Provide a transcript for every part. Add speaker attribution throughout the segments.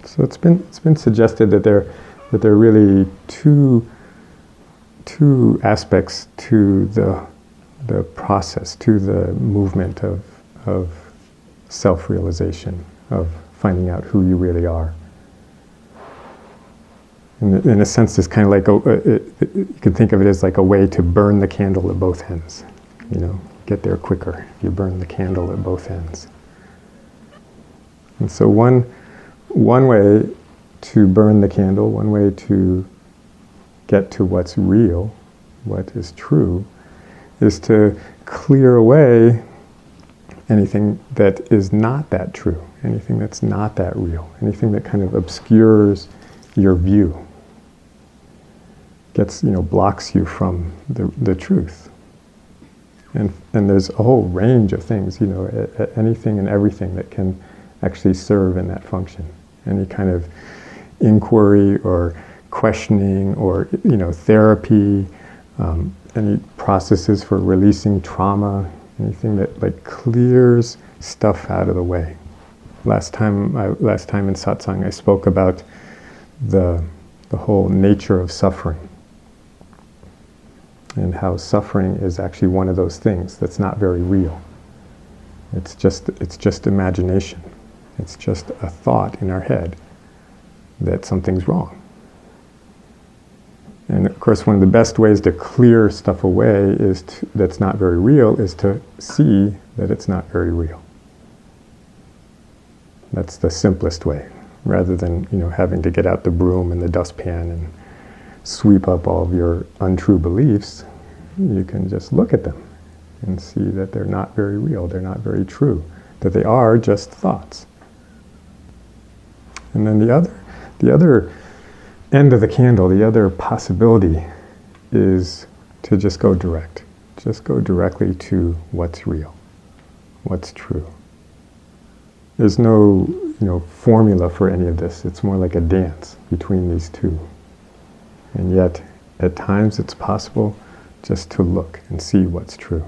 Speaker 1: So it's been suggested that there are really two aspects to the process, to the movement of self-realization, of finding out who you really are. In a sense, it's kind of like you can think of it as like a way to burn the candle at both ends. Get there quicker if you burn the candle at both ends. And so one way to burn the candle, one way to get to what's real, what is true, is to clear away anything that is not that true, anything that's not that real, anything that kind of obscures your view, blocks you from the truth. And there's a whole range of things, anything and everything that can actually serve in that function. Any kind of inquiry or questioning or, therapy, any processes for releasing trauma, anything that clears stuff out of the way. Last time in Satsang I spoke about the whole nature of suffering, and how suffering is actually one of those things that's not very real. It's just imagination. It's just a thought in our head that something's wrong. And of course, one of the best ways to clear stuff away that's not very real is to see that it's not very real. That's the simplest way, rather than having to get out the broom and the dustpan and sweep up all of your untrue beliefs. You can just look at them and see that they're not very real, they're not very true, that they are just thoughts. And then the other end of the candle, the other possibility, is to just go direct. Just go directly to what's real, what's true. There's no formula for any of this. It's more like a dance between these two. And yet, at times it's possible just to look and see what's true.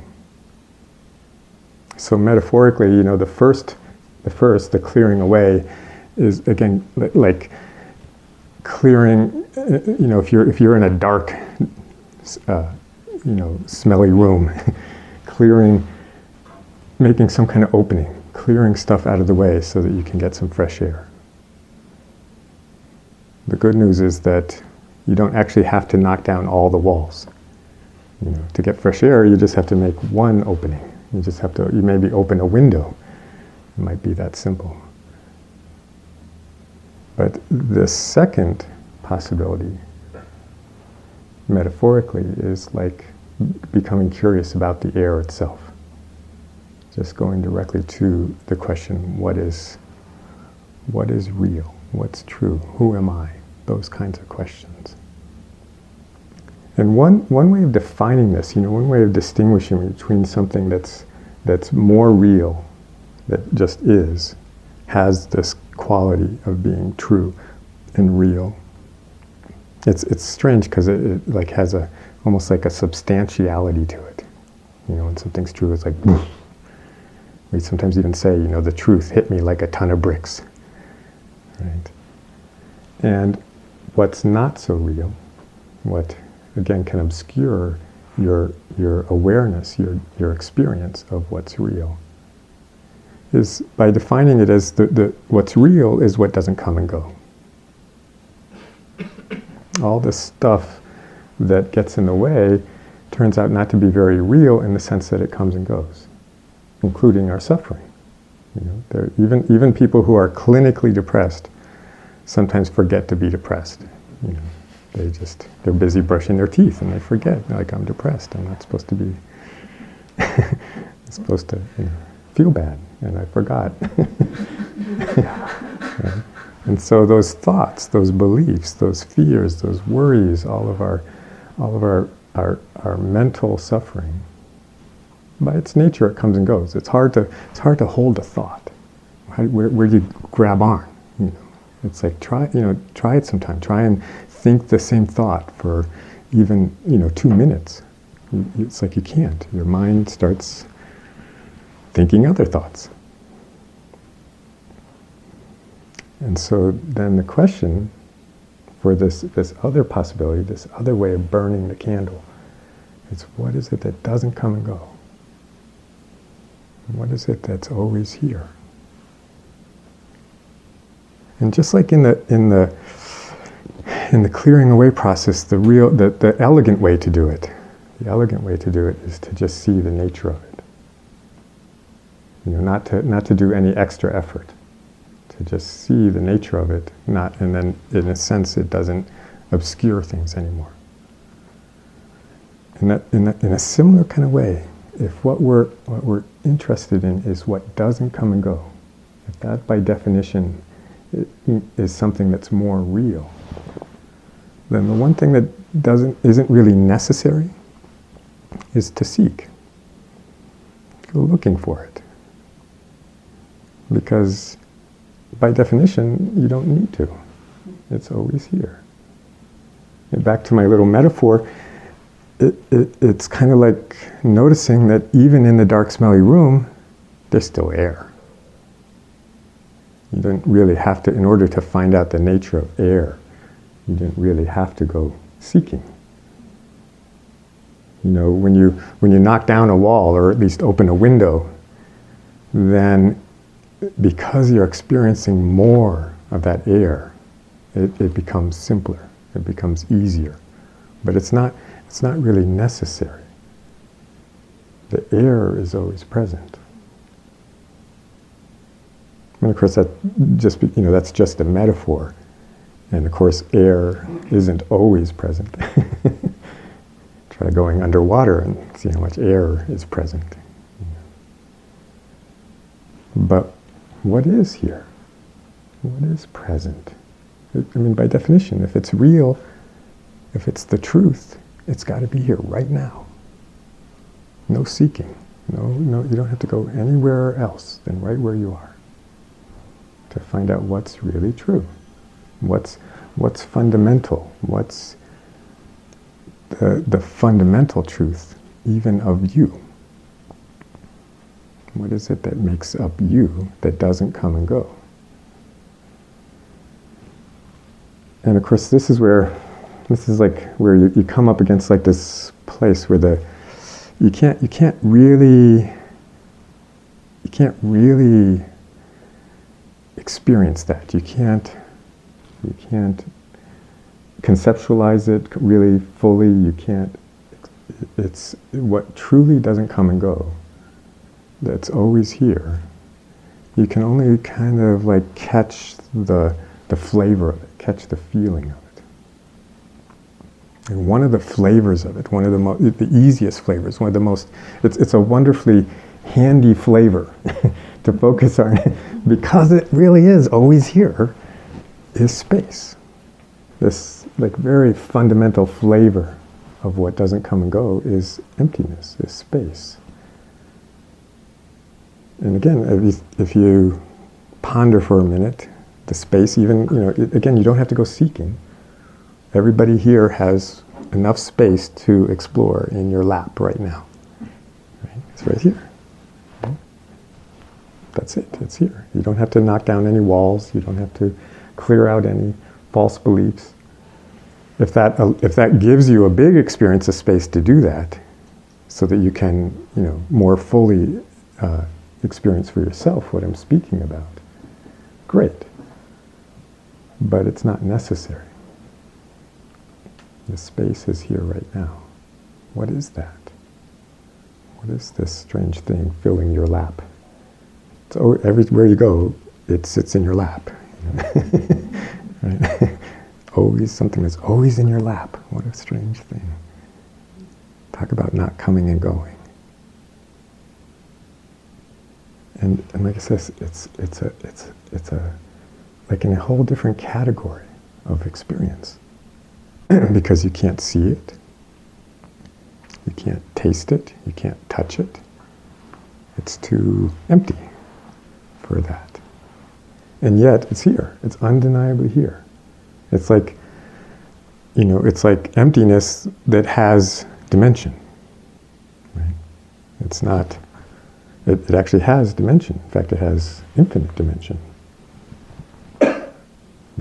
Speaker 1: So metaphorically, the clearing away is, again, like clearing, if you're in a dark, smelly room, making some kind of opening, clearing stuff out of the way so that you can get some fresh air. The good news is that you don't actually have to knock down all the walls. To get fresh air, you just have to make one opening. You maybe open a window. It might be that simple. But the second possibility, metaphorically, is like becoming curious about the air itself. Just going directly to the question, what is real? What's true? Who am I? Those kinds of questions. And one way of defining this, one way of distinguishing between something that's more real, that just is, has this quality of being true and real. It's strange because it has almost like a substantiality to it. When something's true, it's like, we sometimes even say, the truth hit me like a ton of bricks. Right? And what's not so real, what again can obscure your awareness, your experience of what's real, is by defining it as what's real is what doesn't come and go. All the stuff that gets in the way turns out not to be very real in the sense that it comes and goes, including our suffering. Even people who are clinically depressed sometimes forget to be depressed. They're busy brushing their teeth and they forget, like, I'm depressed. I'm not supposed to be, I'm supposed to feel bad, and I forgot. Right? And so those thoughts, those beliefs, those fears, those worries, all of our mental suffering, by its nature, it comes and goes. It's hard to hold a thought. Where do you grab on? It's like try it sometime. Try and think the same thought for even 2 minutes. It's like you can't. Your mind starts thinking other thoughts. And so then the question for this other possibility, this other way of burning the candle, is what is it that doesn't come and go? What is it that's always here? And just like in the clearing away process, the elegant way to do it, is to just see the nature of it. Not to do any extra effort, to just see the nature of it, and then in a sense it doesn't obscure things anymore. In a similar kind of way, if what we're interested in is what doesn't come and go, if that by definition is something that's more real, then the one thing that isn't really necessary is to seek. Go looking for it. Because by definition, you don't need to. It's always here. And back to my little metaphor, it's kind of like noticing that even in the dark, smelly room, there's still air. You don't really have to, in order to find out the nature of air, you didn't really have to go seeking. When you knock down a wall, or at least open a window, then because you're experiencing more of that air, it becomes simpler, it becomes easier. But it's not really necessary. The air is always present. And of course that's just a metaphor. And of course air isn't always present. Try going underwater and see how much air is present. But what is here? What is present? By definition, if it's real, if it's the truth, it's got to be here right now. No seeking. No, you don't have to go anywhere else than right where you are to find out what's really true. What's fundamental? What's the fundamental truth even of you? What is it that makes up you that doesn't come and go? And of course this is like where you come up against like this place where you can't really experience that. You can't conceptualize it really fully. It's what truly doesn't come and go, that's always here. You can only kind of like catch the flavor of it, catch the feeling of it. And one of the flavors of it, one of the easiest flavors, one of the most, it's a wonderfully handy flavor to focus on, because it really is always here, is space. This like very fundamental flavor of what doesn't come and go is emptiness, is space. And again, if you ponder for a minute the space, even, again, you don't have to go seeking. Everybody here has enough space to explore in your lap right now. Right? It's right here. That's it, it's here. You don't have to knock down any walls, you don't have to clear out any false beliefs. If that gives you a big experience of space to do that, so that you can, more fully experience for yourself what I'm speaking about, great. But it's not necessary. The space is here right now. What is that? What is this strange thing filling your lap? So everywhere you go, it sits in your lap. Right? Always something that's always in your lap. What a strange thing. Talk about not coming and going. And like I said, it's a like in a whole different category of experience. Because you can't see it, you can't taste it, you can't touch it. It's too empty for that. And yet it's here, it's undeniably here. It's like, it's like emptiness that has dimension. Right? It's not, it actually has dimension. In fact, it has infinite dimension.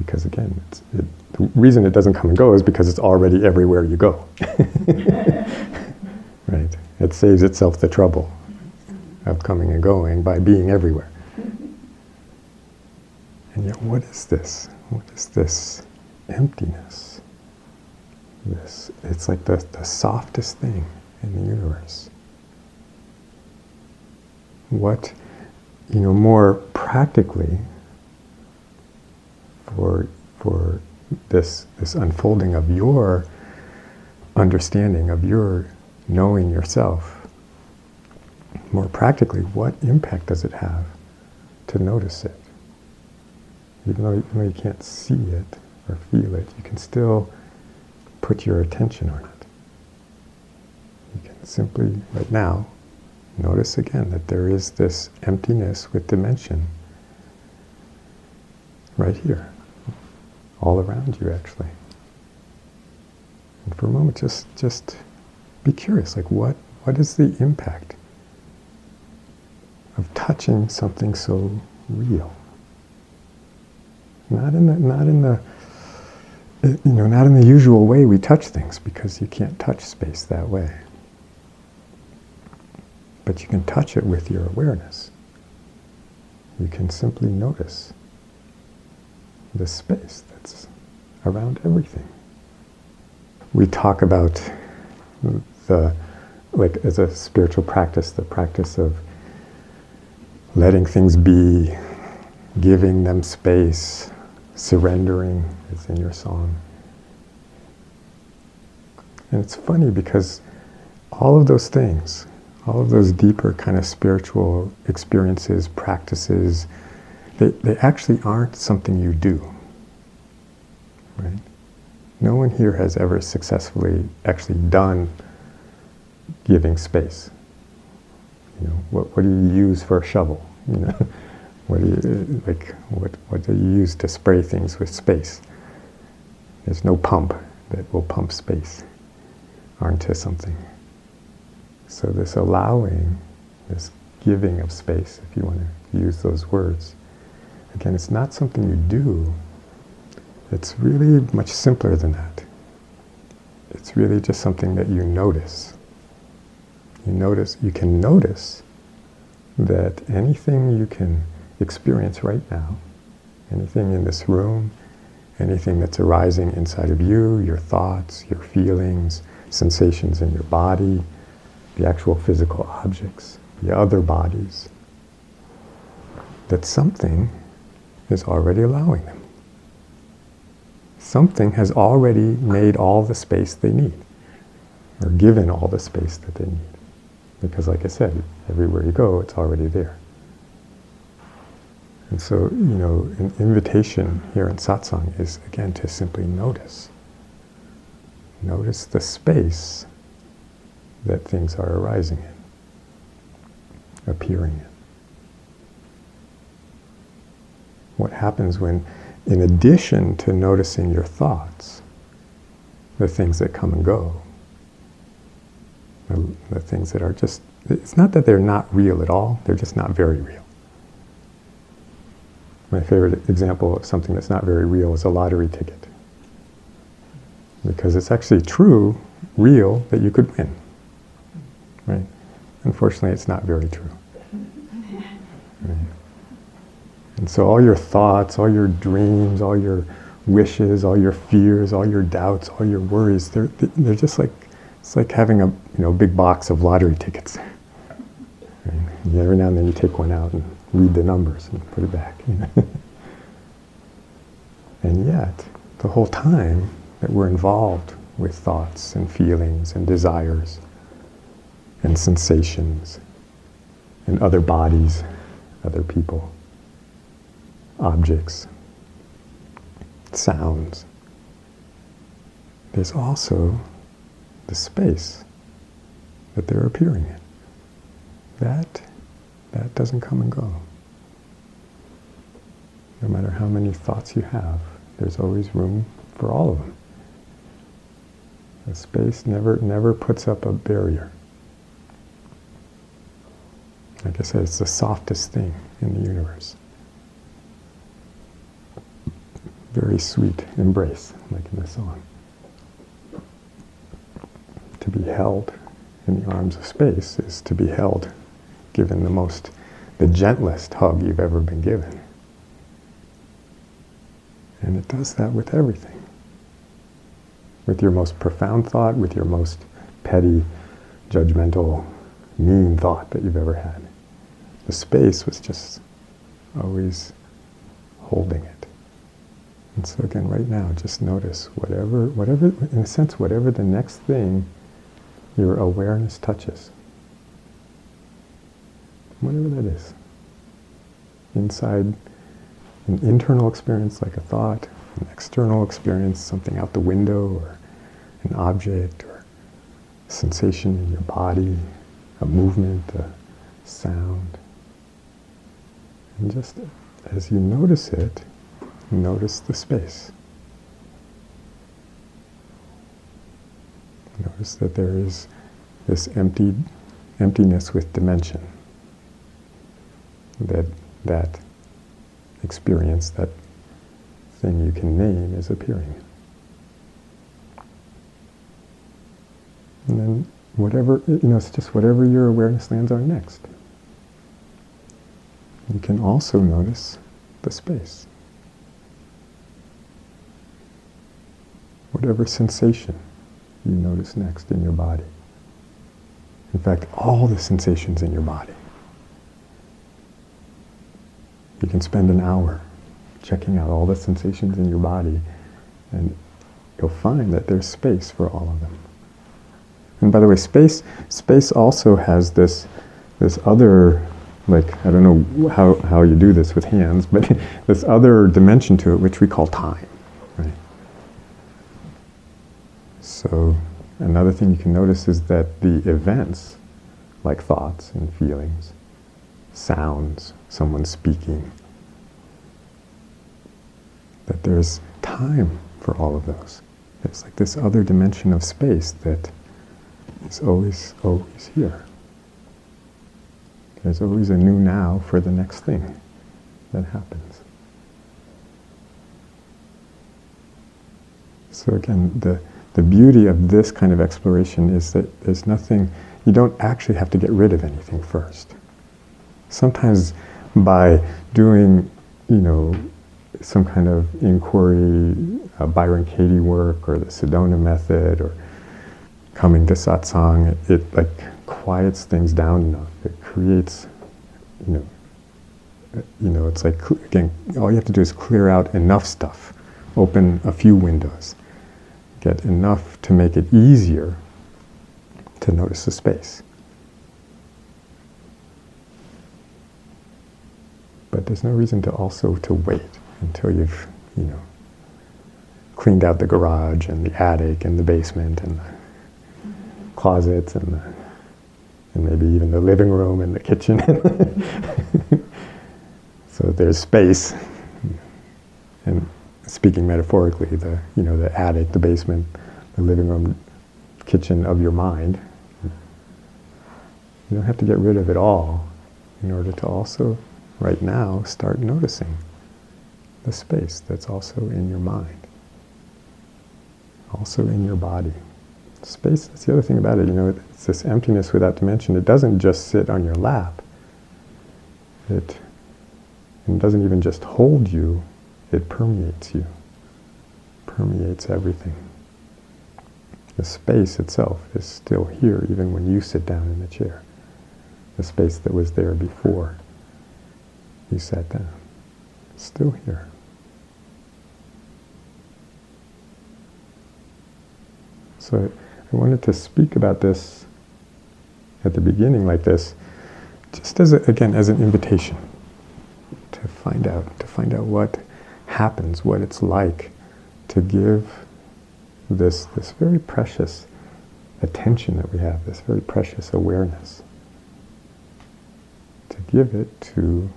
Speaker 1: because again, the reason it doesn't come and go is because it's already everywhere you go. Right? It saves itself the trouble of coming and going by being everywhere. And yet, what is this? What is this emptiness? It's like the softest thing in the universe. What, more practically, for this unfolding of your understanding, of your knowing yourself, more practically, what impact does it have to notice it? Even though you can't see it or feel it, you can still put your attention on it. You can simply, right now, notice again that there is this emptiness with dimension right here, all around you actually. And for a moment, just be curious, like what is the impact of touching something so real? Not in the usual way we touch things, because you can't touch space that way. But you can touch it with your awareness. You can simply notice the space that's around everything. We talk about as a spiritual practice, the practice of letting things be, giving them space, surrendering, is in your song. And it's funny because all of those things, all of those deeper kind of spiritual experiences, practices, they actually aren't something you do, right? No one here has ever successfully actually done giving space. What do you use for a shovel? What do you use to spray things with space? There's no pump that will pump space onto something. So this allowing, this giving of space, if you want to use those words, again, it's not something you do. It's really much simpler than that. It's really just something that you notice. You can notice that anything you can experience right now, anything in this room, anything that's arising inside of you, your thoughts, your feelings, sensations in your body, the actual physical objects, the other bodies, that something is already allowing them. Something has already made all the space they need, or given all the space that they need. Because like I said, everywhere you go, it's already there. And so, an invitation here in Satsang is, again, to simply notice. Notice the space that things are arising in, appearing in. What happens when, in addition to noticing your thoughts, the things that come and go, the things that are just, it's not that they're not real at all, they're just not very real. My favorite example of something that's not very real is a lottery ticket. Because it's actually true, real, that you could win. Right? Unfortunately, it's not very true. Right? And so all your thoughts, all your dreams, all your wishes, all your fears, all your doubts, all your worries, they're just like, it's like having a big box of lottery tickets. Right? And every now and then you take one out and read the numbers and put it back. And yet, the whole time that we're involved with thoughts and feelings and desires and sensations and other bodies, other people, objects, sounds, there's also the space that they're appearing in. That doesn't come and go. No matter how many thoughts you have, there's always room for all of them. The space never puts up a barrier. Like I said, it's the softest thing in the universe. very sweet embrace, like in the song. To be held in the arms of space is to be held, given the gentlest hug you've ever been given. And it does that with everything. With your most profound thought, with your most petty, judgmental, mean thought that you've ever had. The space was just always holding it. And so again, right now, just notice whatever, in a sense, whatever the next thing your awareness touches. Whatever that is. Inside, an internal experience like a thought, an external experience, something out the window, or an object, or a sensation in your body, a movement, a sound. And just as you notice it, notice the space. Notice that there is this emptiness with dimension. That experience, that thing you can name, is appearing. And then whatever, it's just whatever your awareness lands on next. You can also notice the space. Whatever sensation you notice next in your body. In fact, all the sensations in your body. You can spend an hour checking out all the sensations in your body, and you'll find that there's space for all of them. And by the way, space also has this other, like, I don't know how you do this with hands, but this other dimension to it, which we call time, right? So another thing you can notice is that the events, like thoughts and feelings, sounds, someone speaking, that there's time for all of those. It's like this other dimension of space that is always here. There's always a new now for the next thing that happens. So again, the beauty of this kind of exploration is that there's nothing, you don't actually have to get rid of anything first. Sometimes by doing, some kind of inquiry, Byron Katie work, or the Sedona method, or coming to Satsang, it like quiets things down enough. It creates, it's like, again, all you have to do is clear out enough stuff, open a few windows, get enough to make it easier to notice the space. But there's no reason to wait until you've, cleaned out the garage and the attic and the basement and the closets and maybe even the living room and the kitchen. So there's space. And speaking metaphorically, the attic, the basement, the living room, kitchen of your mind. You don't have to get rid of it all in order to also, right now, start noticing the space that's also in your mind, also in your body. Space, that's the other thing about it, it's this emptiness without dimension. It doesn't just sit on your lap. It doesn't even just hold you, it permeates you, permeates everything. The space itself is still here even when you sit down in the chair. The space that was there before you sat down, still here. So I wanted to speak about this at the beginning like this, just as as an invitation to find out what happens, what it's like to give this very precious attention that we have, this very precious awareness, to give it to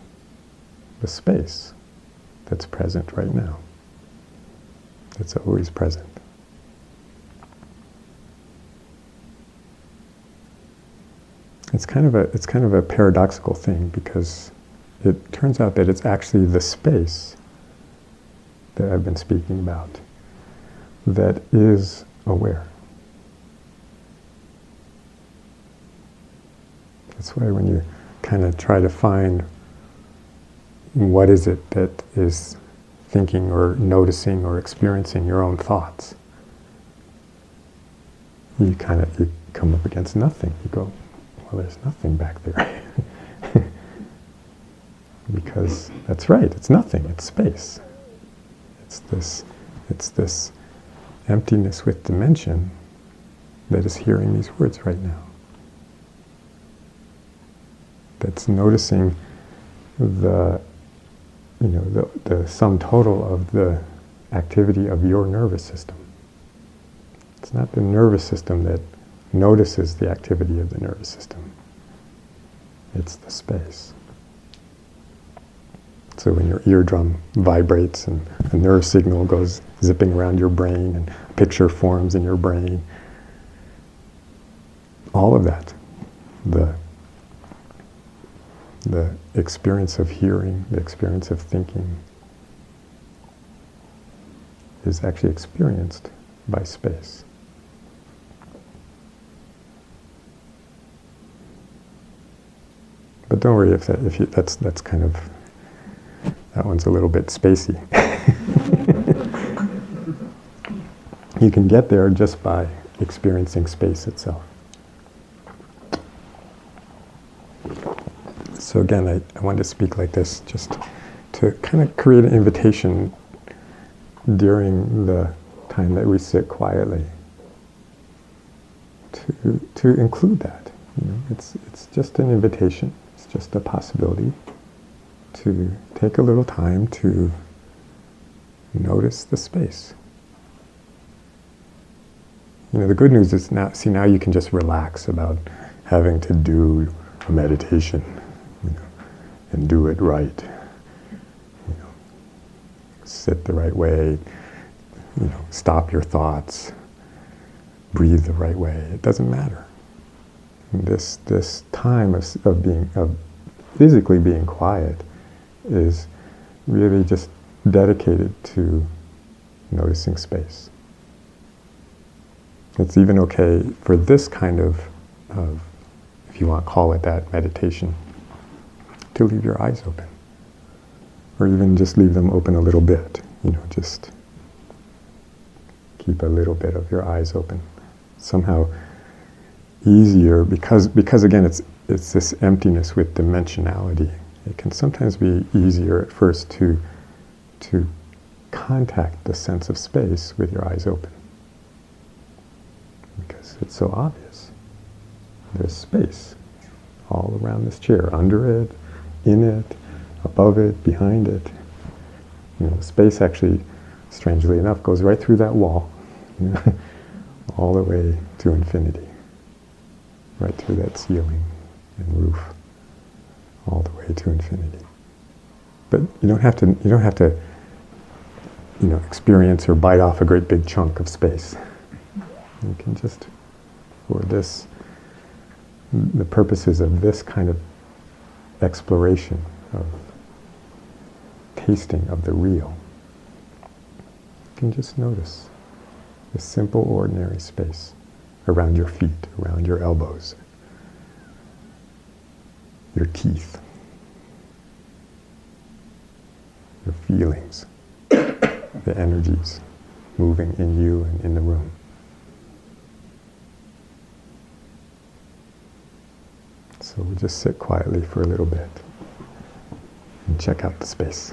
Speaker 1: the space that's present right now, that's always present. It's kind of a paradoxical thing, because it turns out that it's actually the space that I've been speaking about that is aware. That's why when you kind of try to find what is it that is thinking or noticing or experiencing your own thoughts, you come up against nothing. You go, well, there's nothing back there. Because that's right, it's nothing, it's space. It's this emptiness with dimension that is hearing these words right now. That's noticing the sum total of the activity of your nervous system. It's not the nervous system that notices the activity of the nervous system. It's the space. So when your eardrum vibrates and a nerve signal goes zipping around your brain and a picture forms in your brain, all of that, the experience of hearing, the experience of thinking, is actually experienced by space. But don't worry that's kind of, that one's a little bit spacey. You can get there just by experiencing space itself. So again, I wanted to speak like this just to kind of create an invitation during the time that we sit quietly to include that. It's just an invitation. It's just a possibility to take a little time to notice the space. The good news is now you can just relax about having to do a meditation, and do it right. Sit the right way, stop your thoughts, breathe the right way. It doesn't matter. This time of physically being quiet is really just dedicated to noticing space. It's even okay for this kind of, if you want to call it that, meditation, to leave your eyes open. Or even just leave them open a little bit. Just keep a little bit of your eyes open. Somehow easier, because again, it's this emptiness with dimensionality. It can sometimes be easier at first to contact the sense of space with your eyes open. Because it's so obvious. There's space all around this chair, under it, in it, above it, behind it. Space actually, strangely enough, goes right through that wall, all the way to infinity, right through that ceiling and roof, all the way to infinity. But you don't have to experience or bite off a great big chunk of space. You can just, for the purposes of this kind of exploration, of tasting of the real, you can just notice the simple, ordinary space around your feet, around your elbows, your teeth, your feelings, the energies moving in you and in the room. So we'll just sit quietly for a little bit and check out the space.